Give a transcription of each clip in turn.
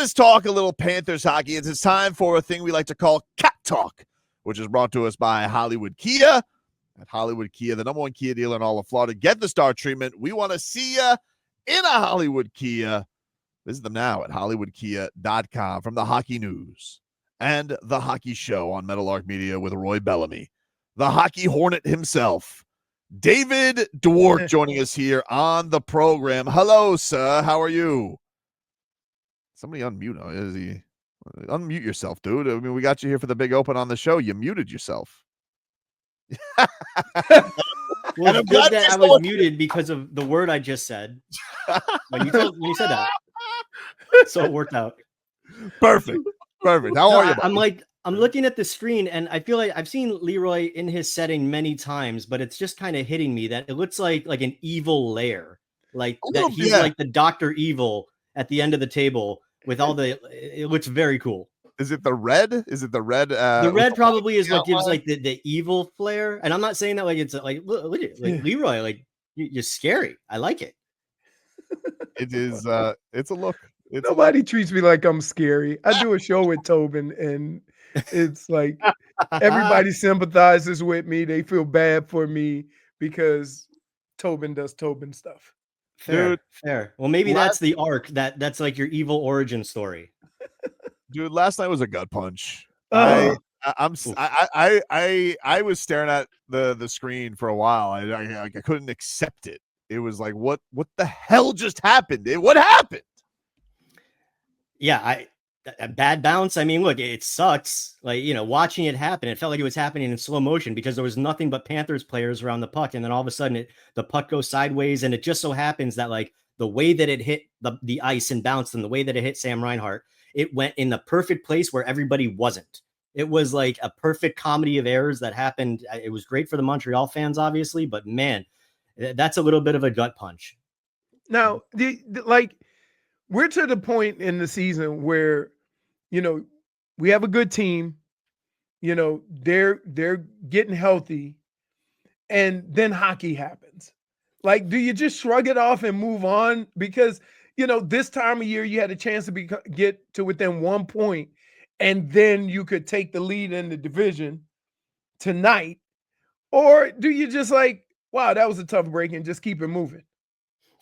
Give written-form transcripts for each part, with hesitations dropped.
us talk a little Panthers hockey. It's time for a thing we like to call Cat Talk, which is brought to us by Hollywood Kia. At Hollywood Kia, the #1 Kia dealer in all of Florida. Get the star treatment. We want to see you in a Hollywood Kia. Visit them now at hollywoodkia.com. From the Hockey News and the Hockey Show on Meadowlark Media with Roy Bellamy, the Hockey Hornet himself, David Dwork, joining us here on the program. Hello, sir. How are you? Somebody unmute. Is he? Unmute yourself, dude. I mean, we got you here for the big open on the show. You muted yourself. Well, it's good that I was muted because of the word I just said. When you said that, so it worked out. Perfect. How are you, buddy? I'm looking at the screen and I feel like I've seen Leroy in his setting many times, but it's just kind of hitting me that it looks like an evil lair, like that he's like the Dr. Evil at the end of the table with all the. It looks very cool. Is it the red? The red probably is what gives like the evil flair. And I'm not saying that like it's like look at like Leroy, like you're scary. I like it. It is. It's a look. Nobody treats me like I'm scary. I do a show with Tobin, and it's like everybody sympathizes with me. They feel bad for me because Tobin does Tobin stuff. Fair. Well, maybe that's the arc. That's like your evil origin story. Dude, last night was a gut punch. I was staring at the screen for a while. I couldn't accept it. It was like, what the hell just happened? What happened? Yeah, a bad bounce. I mean, look, it sucks. Like, watching it happen, it felt like it was happening in slow motion because there was nothing but Panthers players around the puck, and then all of a sudden the puck goes sideways, and it just so happens that like the way that it hit the ice and bounced, and the way that it hit Sam Reinhart, it went in the perfect place where everybody wasn't. It was like a perfect comedy of errors that happened. It was great for the Montreal fans, obviously, but man, that's a little bit of a gut punch. Now, we're to the point in the season where, we have a good team, they're getting healthy, and then hockey happens. Like, do you just shrug it off and move on? Because this time of year, you had a chance to get to within 1 point, and then you could take the lead in the division tonight. Or do you just like, wow, that was a tough break, and just keep it moving?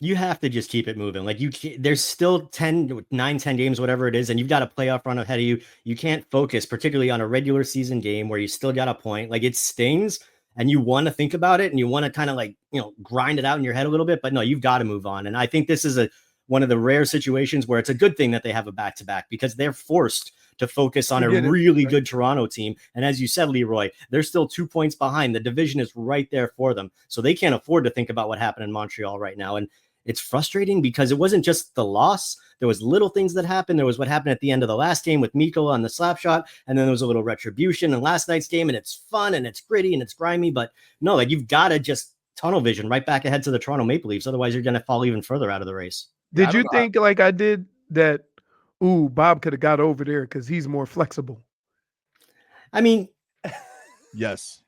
You have to just keep it moving. Like there's still 10 games, whatever it is, and you've got a playoff run ahead of you. You can't focus, particularly on a regular season game where you still got a point. Like it stings, and you want to think about it, and you want to kind of like, grind it out in your head a little bit. But no, you've got to move on. And I think this is one of the rare situations where it's a good thing that they have a back-to-back because they're forced to focus on a really good Toronto team. And as you said, Leroy, they're still 2 points behind. The division is right there for them. So they can't afford to think about what happened in Montreal right now. And it's frustrating because it wasn't just the loss. There was little things that happened. There was what happened at the end of the last game with Mikko on the slap shot. And then there was a little retribution in last night's game. And it's fun and it's gritty and it's grimy. But no, like you've got to just tunnel vision right back ahead to the Toronto Maple Leafs. Otherwise, you're going to fall even further out of the race. Did you think like I did that, Bob could have got over there because he's more flexible? I mean, yes.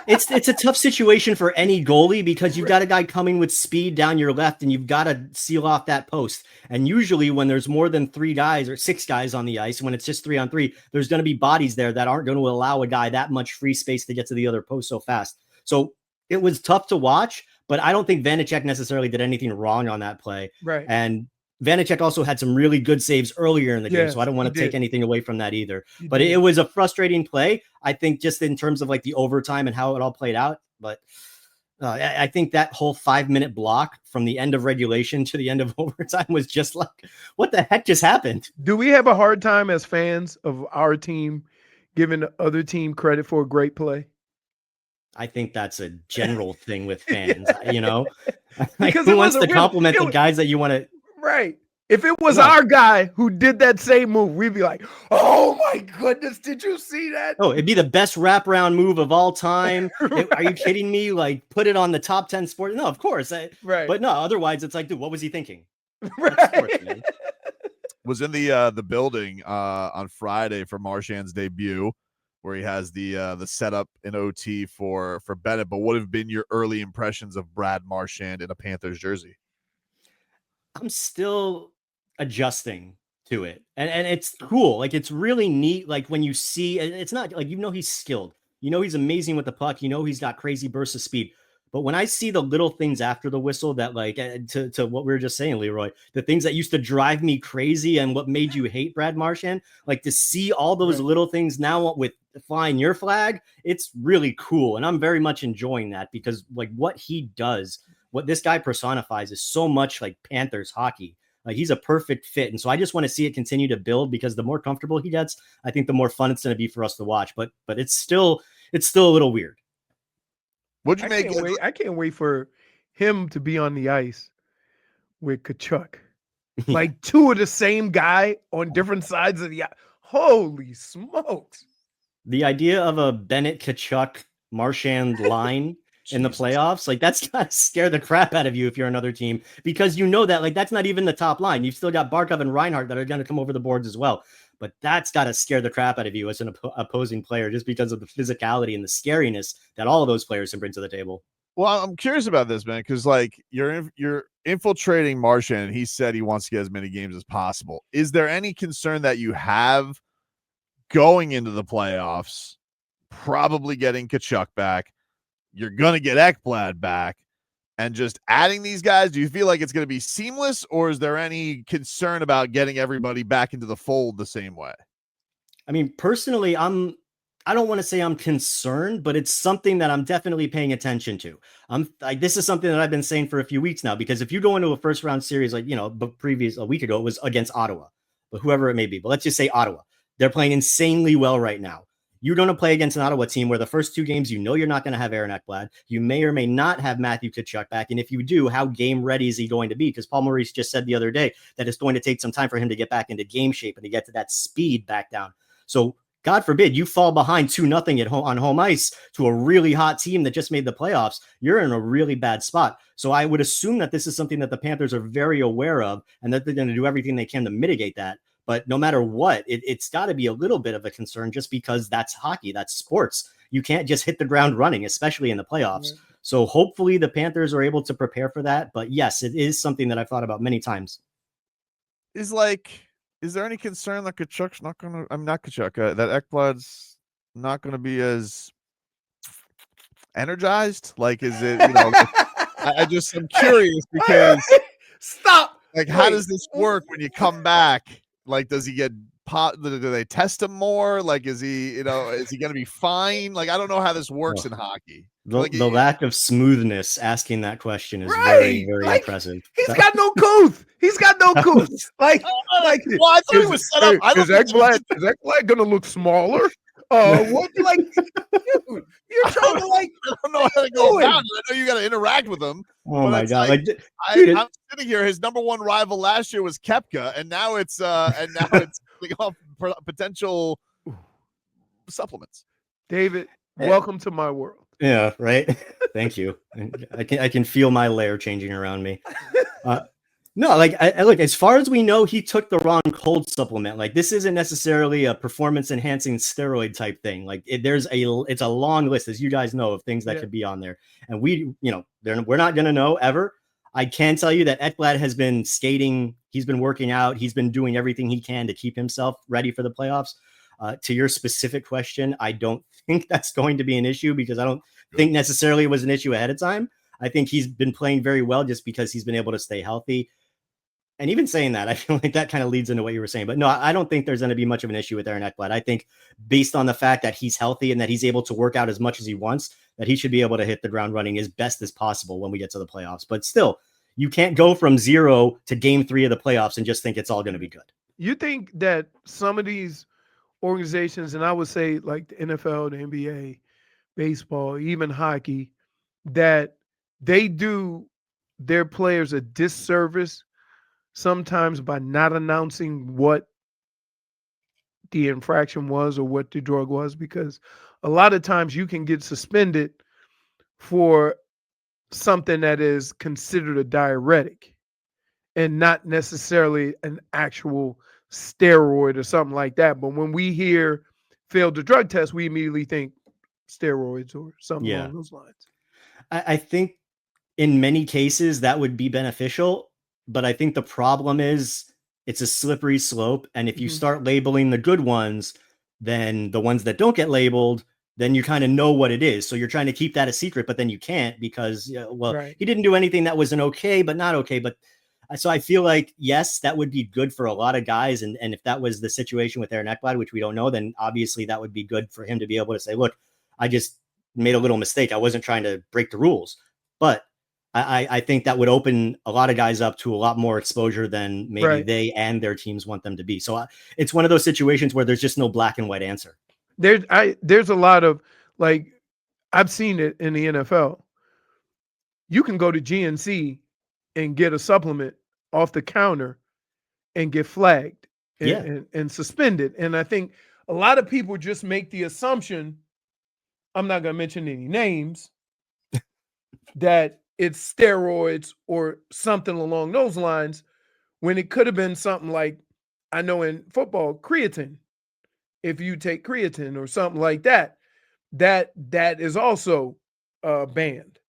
It's a tough situation for any goalie because you've got a guy coming with speed down your left and you've got to seal off that post. And usually when there's more than 3 guys or 6 guys on the ice, when it's just 3-on-3, there's going to be bodies there that aren't going to allow a guy that much free space to get to the other post so fast. So it was tough to watch, but I don't think Vanacek necessarily did anything wrong on that play. Right. And Vanacek also had some really good saves earlier in the game, so I don't want to take anything away from that either. But it was a frustrating play, I think, just in terms of like the overtime and how it all played out. But I think that whole 5-minute block from the end of regulation to the end of overtime was just like, what the heck just happened? Do we have a hard time as fans of our team giving the other team credit for a great play? I think that's a general thing with fans, Because who wants to compliment the guys that you want to. Right. If it was our guy who did that same move, we'd be like, oh my goodness, did you see that? Oh, it'd be the best wraparound move of all time. Right. Are you kidding me? Like, put it on the top 10 sports. No, of course. Right. But no, otherwise it's like, dude, what was he thinking? Right. Sports, was in the building on Friday for Marchand's debut, where he has the setup in OT for Bennett. But what have been your early impressions of Brad Marchand in a Panthers jersey? I'm still adjusting to it. And it's cool. Like, it's really neat. Like, when you see, it's not like, he's skilled, he's amazing with the puck, he's got crazy bursts of speed. But when I see the little things after the whistle that, like, to what we were just saying, Leroy, the things that used to drive me crazy and what made you hate Brad Marchand, like, to see all those little things now with flying your flag, it's really cool. And I'm very much enjoying that, because like what he does, what this guy personifies, is so much like Panthers hockey. Like, he's a perfect fit. And so I just want to see it continue to build, because the more comfortable he gets, I think the more fun it's going to be for us to watch. But it's still a little weird. What'd you make? I can't wait for him to be on the ice with Kachuk. Like, two of the same guy on different sides of the ice. Holy smokes. The idea of a Bennett Kachuk Marchand line in the playoffs, like, that's got to scare the crap out of you if you're another team, because that, like, that's not even the top line. You've still got Barkov and Reinhart that are going to come over the boards as well. But that's got to scare the crap out of you as an opposing player, just because of the physicality and the scariness that all of those players can bring to the table. Well, I'm curious about this, man, because like you're infiltrating Marchand, and he said he wants to get as many games as possible. Is there any concern that you have going into the playoffs, probably getting Kachuk back? You're going to get Ekblad back, and just adding these guys, do you feel like it's going to be seamless, or is there any concern about getting everybody back into the fold the same way? I mean, personally, I don't want to say I'm concerned, but it's something that I'm definitely paying attention to. This is something that I've been saying for a few weeks now, because if you go into a first round series, like, a week ago, it was against Ottawa, but whoever it may be, but let's just say Ottawa, they're playing insanely well right now. You're going to play against an Ottawa team where the first two games, you're not going to have Aaron Ekblad. You may or may not have Matthew Tkachuk back. And if you do, how game ready is he going to be? Because Paul Maurice just said the other day that it's going to take some time for him to get back into game shape and to get to that speed back down. So God forbid you fall behind 2-0 at home on home ice to a really hot team that just made the playoffs. You're in a really bad spot. So I would assume that this is something that the Panthers are very aware of, and that they're going to do everything they can to mitigate that. But no matter what, it's got to be a little bit of a concern, just because that's hockey, that's sports. You can't just hit the ground running, especially in the playoffs. Mm-hmm. So hopefully the Panthers are able to prepare for that. But yes, it is something that I've thought about many times. Is there any concern that Kachuk's not going to, not Kachuk, that Ekblad's not going to be as energized? Like, is it, I'm curious, because stop. Like, how does this work when you come back? Like, does he get do they test him more? Like, is he going to be fine? Like, I don't know how this works in hockey. The lack of smoothness asking that question is very, very impressive. He's got no couth. He's got no couth. Well, I thought he was set up. Is Ekblad going to look smaller? What? Like, dude, you're trying to I don't know how to go about it. I know you got to interact with him. Oh my God! I'm sitting here. His number one rival last year was Koepka, and now it's potential supplements. David, welcome to my world. Yeah, right. Thank you. I can feel my lair changing around me. No, look, as far as we know, he took the wrong cold supplement. Like, this isn't necessarily a performance enhancing steroid type thing. Like, it's a long list, as you guys know, of things that could be on there. And we're not going to know ever. I can tell you that Ekblad has been skating. He's been working out. He's been doing everything he can to keep himself ready for the playoffs. To your specific question, I don't think that's going to be an issue, because I don't think necessarily it was an issue ahead of time. I think he's been playing very well just because he's been able to stay healthy. And even saying that, I feel like that kind of leads into what you were saying. But no, I don't think there's going to be much of an issue with Aaron Ekblad. I think based on the fact that he's healthy and that he's able to work out as much as he wants, that he should be able to hit the ground running as best as possible when we get to the playoffs. But still, you can't go from 0 to game 3 of the playoffs and just think it's all going to be good. You think that some of these organizations, and I would say like the NFL, the NBA, baseball, even hockey, that they do their players a disservice sometimes by not announcing what the infraction was or what the drug was, because a lot of times you can get suspended for something that is considered a diuretic and not necessarily an actual steroid or something like that. But when we hear failed the drug test, we immediately think steroids or something along those lines. I think in many cases that would be beneficial. But I think the problem is it's a slippery slope. And if you Mhm. start labeling the good ones, then the ones that don't get labeled, then you kind of know what it is. So you're trying to keep that a secret, but then you can't because, well, Right. he didn't do anything that wasn't okay, but not okay. But so I feel like, yes, that would be good for a lot of guys. And if that was the situation with Aaron Ekblad, which we don't know, then obviously that would be good for him to be able to say, look, I just made a little mistake. I wasn't trying to break the rules. But I think that would open a lot of guys up to a lot more exposure than maybe Right. they and their teams want them to be. So it's one of those situations where there's just no black and white answer. There's a lot of, like, I've seen it in the NFL. You can go to GNC and get a supplement off the counter and get flagged Yeah. and suspended. And I think a lot of people just make the assumption, I'm not going to mention any names, that it's steroids or something along those lines, when it could have been something like, I know in football, creatine. If you take creatine or something like that, that is also banned.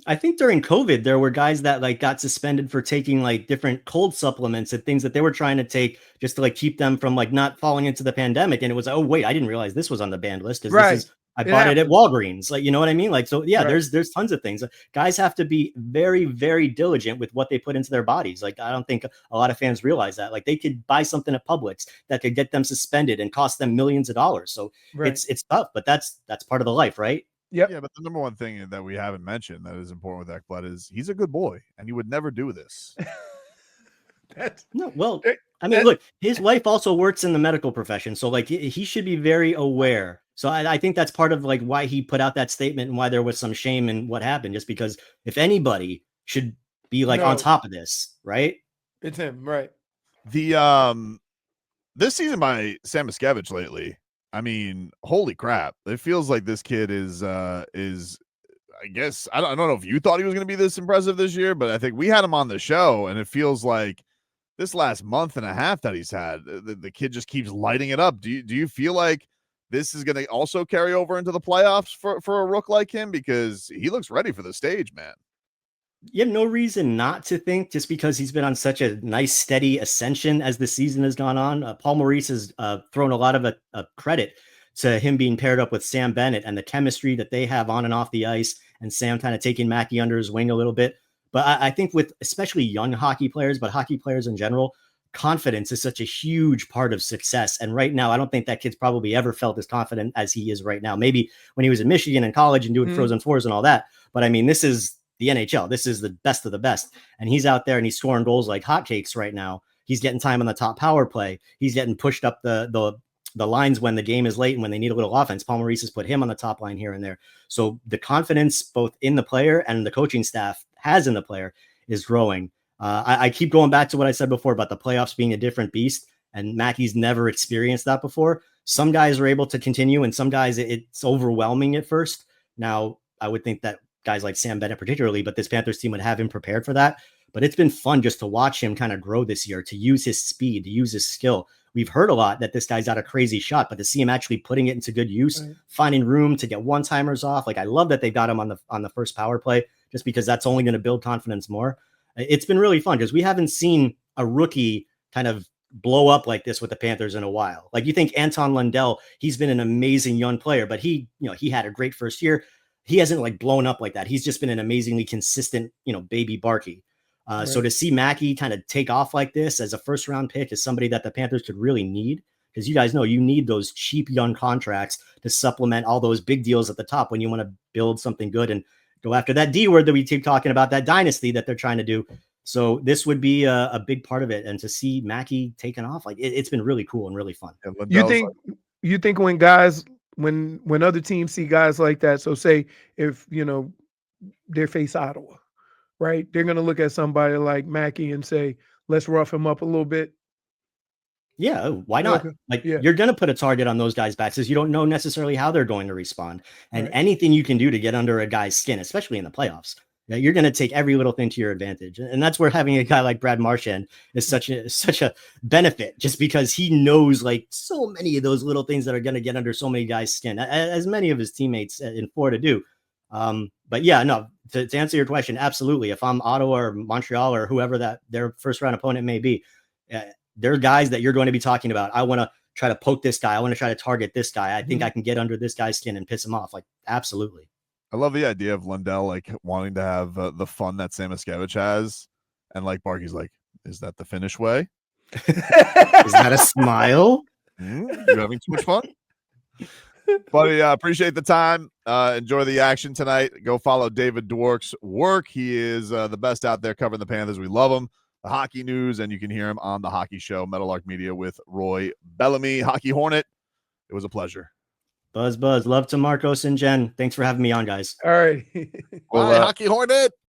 I think during COVID, there were guys that like got suspended for taking like different cold supplements and things that they were trying to take just to like keep them from like not falling into the pandemic. And it was, oh wait, I didn't realize this was on the banned list because Right. this is, I It bought it at happens. Walgreens. Like, you know what I mean? Like, so yeah, Right. there's tons of things. Guys have to be very, very diligent with what they put into their bodies. Like, I don't think a lot of fans realize that. Like, they could buy something at Publix that could get them suspended and cost them millions of dollars. So Right. it's tough, but that's part of the life, right? Yep. Yeah, but the number one thing that we haven't mentioned that is important with Ekblad is he's a good boy and he would never do this. That's No, well, that- I mean, that- look, his wife also works in the medical profession, so like he should be very aware. So I think that's part of like why he put out that statement and why there was some shame in what happened. Just because if anybody should be like on No. top of this, right? It's him, right? The this season by Sam Miskevich lately, I mean, holy crap! It feels like this kid is I guess I don't know if you thought he was going to be this impressive this year, but I think we had him on the show, and it feels like this last month and a half that he's had, the kid just keeps lighting it up. Do you feel like this is going to also carry over into the playoffs for a rook like him, because he looks ready for the stage, man? You have no reason not to think, just because he's been on such a nice, steady ascension as the season has gone on. Paul Maurice has thrown a lot of credit to him being paired up with Sam Bennett and the chemistry that they have on and off the ice, and Sam kind of taking Mackey under his wing a little bit. But I think with especially young hockey players, but hockey players in general, confidence is such a huge part of success. And right now, I don't think that kid's probably ever felt as confident as he is right now. Maybe when he was in Michigan and college and doing Frozen Fours and all that. But I mean, this is the NHL. This is the best of the best. And he's out there and he's scoring goals like hotcakes right now. He's getting time on the top power play. He's getting pushed up the lines when the game is late and when they need a little offense. Paul Maurice has put him on the top line here and there. So the confidence both in the player and the coaching staff has in the player is growing. I keep going back to what I said before about the playoffs being a different beast, and Mackey's never experienced that before. Some guys are able to continue, and some guys it's overwhelming at first. Now, I would think that guys like Sam Bennett particularly, but this Panthers team would have him prepared for that. But it's been fun just to watch him kind of grow this year, to use his speed, to use his skill. We've heard a lot that this guy's got a crazy shot, but to see him actually putting it into good use, finding room to get one-timers off. Like, I love that they got him on the first power play, just because that's only going to build confidence more. It's been really fun because we haven't seen a rookie kind of blow up like this with the Panthers in a while. Like, you think Anton Lundell, he's been an amazing young player, but he had a great first year. He hasn't like blown up like that. He's just been an amazingly consistent, baby Barkey. So to see Mackey kind of take off like this as a first round pick is somebody that the Panthers could really need, because you guys know you need those cheap young contracts to supplement all those big deals at the top when you want to build something good and go after that D word that we keep talking about, that dynasty that they're trying to do. So this would be a big part of it. And to see Mackey taken off, like it's been really cool and really fun. You think when guys, when other teams see guys like that, so say if, they face Ottawa, right? They're going to look at somebody like Mackey and say, let's rough him up a little bit. Yeah, why not? You're going to put a target on those guys' backs, because you don't know necessarily how they're going to respond. And anything you can do to get under a guy's skin, especially in the playoffs, you're going to take every little thing to your advantage. And that's where having a guy like Brad Marchand is such a benefit, just because he knows like so many of those little things that are going to get under so many guys' skin, as many of his teammates in Florida do. But yeah, no, to answer your question, absolutely. If I'm Ottawa or Montreal or whoever that their first round opponent may be, There are guys that you're going to be talking about. I want to try to poke this guy. I want to try to target this guy. I think I can get under this guy's skin and piss him off. Like, absolutely. I love the idea of Lundell like wanting to have the fun that Samoskevich has, and like Barkey's like, is that the Finnish way? Is that a smile? You having too much fun? Buddy, appreciate the time. Enjoy the action tonight. Go follow David Dwork's work. He is the best out there covering the Panthers. We love him. The hockey news, and you can hear him on the hockey show, Meadowlark Media with Roy Bellamy. Hockey Hornet, it was a pleasure. Buzz. Love to Marcos and Jen. Thanks for having me on, guys. All right. Bye, Hockey Hornet.